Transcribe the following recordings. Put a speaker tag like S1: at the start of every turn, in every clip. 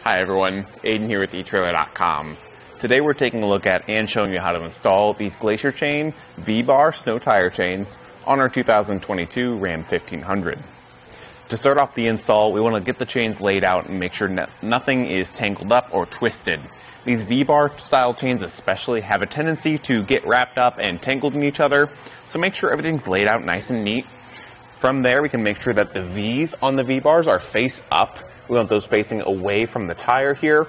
S1: Hi everyone, Aidan here with etrailer.com. Today we're taking a look at and showing you how to install these Glacier Chain V-bar snow tire chains on our 2022 Ram 1500. To start off the install, we want to get the chains laid out and make sure nothing is tangled up or twisted. These V-bar style chains especially have a tendency to get wrapped up and tangled in each other, so make sure everything's laid out nice and neat. From there, we can make sure that the V's on the V-bars are face up. We want those facing away from the tire here.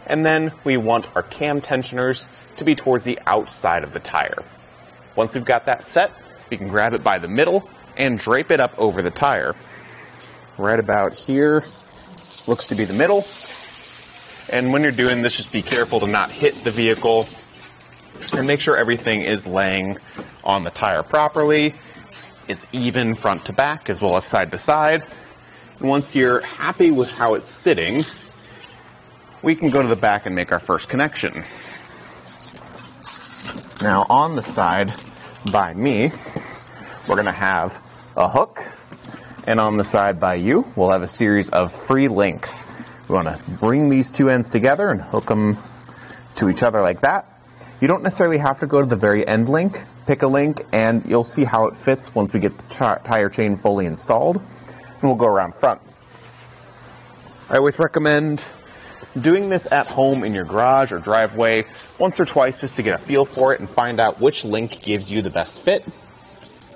S1: And then we want our cam tensioners to be towards the outside of the tire. Once we've got that set, we can grab it by the middle and drape it up over the tire. Right about here looks to be the middle. And when you're doing this, just be careful to not hit the vehicle and make sure everything is laying on the tire properly. It's even front to back as well as side to side. And once you're happy with how it's sitting, we can go to the back and make our first connection. Now on the side by me, we're going to have a hook, and on the side by you, we'll have a series of free links. We want to bring these two ends together and hook them to each other like that. You don't necessarily have to go to the very end link. Pick a link and you'll see how it fits once we get the tire chain fully installed. And we'll go around front. I always recommend doing this at home in your garage or driveway once or twice just to get a feel for it and find out which link gives you the best fit.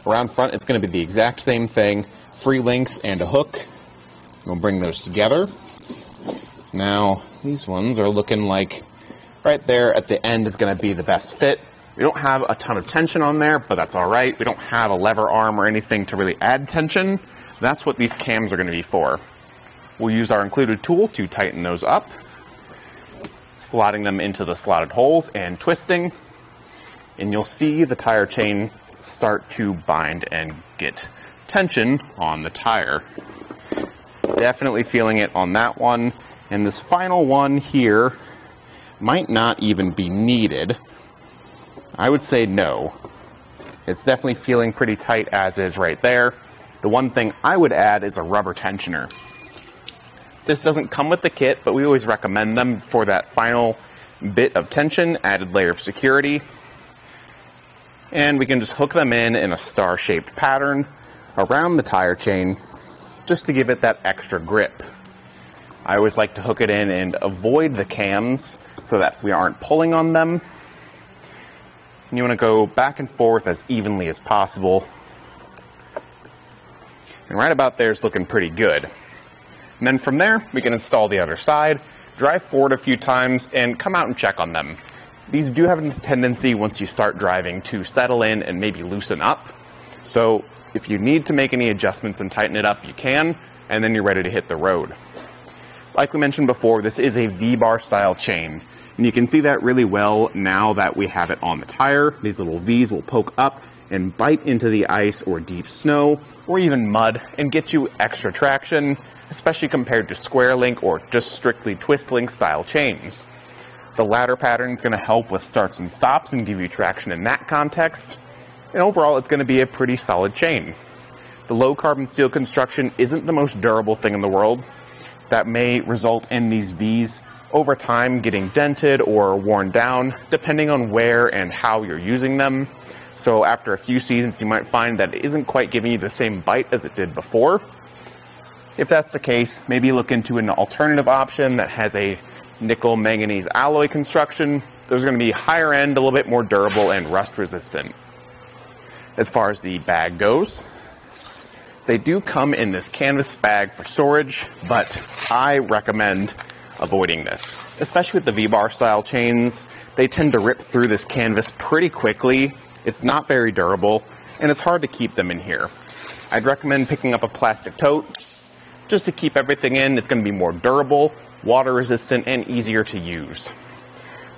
S1: Around front, it's going to be the exact same thing. Free links and a hook. We'll bring those together. Now, these ones are looking like right there at the end is going to be the best fit. We don't have a ton of tension on there, but that's all right. We don't have a lever arm or anything to really add tension. That's what these cams are going to be for. We'll use our included tool to tighten those up, slotting them into the slotted holes and twisting, and you'll see the tire chain start to bind and get tension on the tire. Definitely feeling it on that one, and this final one here might not even be needed. I would say no. It's definitely feeling pretty tight as is right there. The one thing I would add is a rubber tensioner. This doesn't come with the kit, but we always recommend them for that final bit of tension, added layer of security. And we can just hook them in a star-shaped pattern around the tire chain just to give it that extra grip. I always like to hook it in and avoid the cams so that we aren't pulling on them. And you want to go back and forth as evenly as possible. And right about there is looking pretty good. And then from there, we can install the other side, drive forward a few times, and come out and check on them. These do have a tendency, once you start driving, to settle in and maybe loosen up. So if you need to make any adjustments and tighten it up, you can, and then you're ready to hit the road. Like we mentioned before, this is a V-bar style chain. And you can see that really well now that we have it on the tire. These little V's will poke up and bite into the ice or deep snow or even mud and get you extra traction, especially compared to square link or just strictly twist link style chains. The ladder pattern is going to help with starts and stops and give you traction in that context. And overall, it's going to be a pretty solid chain. The low carbon steel construction isn't the most durable thing in the world. That may result in these V's over time getting dented or worn down, depending on where and how you're using them. So after a few seasons, you might find that it isn't quite giving you the same bite as it did before. If that's the case, maybe look into an alternative option that has a nickel manganese alloy construction. Those are going to be higher end, a little bit more durable and rust resistant. As far as the bag goes, they do come in this canvas bag for storage, but I recommend avoiding this. Especially with the V-bar style chains, they tend to rip through this canvas pretty quickly. It's not very durable, and it's hard to keep them in here. I'd recommend picking up a plastic tote just to keep everything in. It's going to be more durable, water resistant, and easier to use.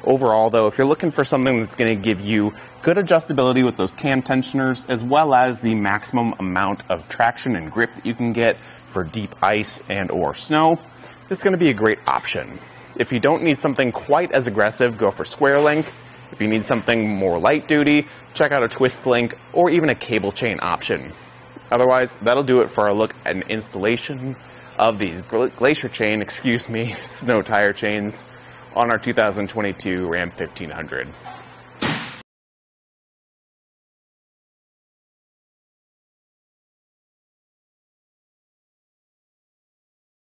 S1: Overall, though, if you're looking for something that's going to give you good adjustability with those cam tensioners, as well as the maximum amount of traction and grip that you can get for deep ice and or snow, this is going to be a great option. If you don't need something quite as aggressive, go for square link. If you need something more light duty, check out a twist link or even a cable chain option. Otherwise, that'll do it for our look at an installation of these Glacier snow tire chains on our 2022 Ram 1500.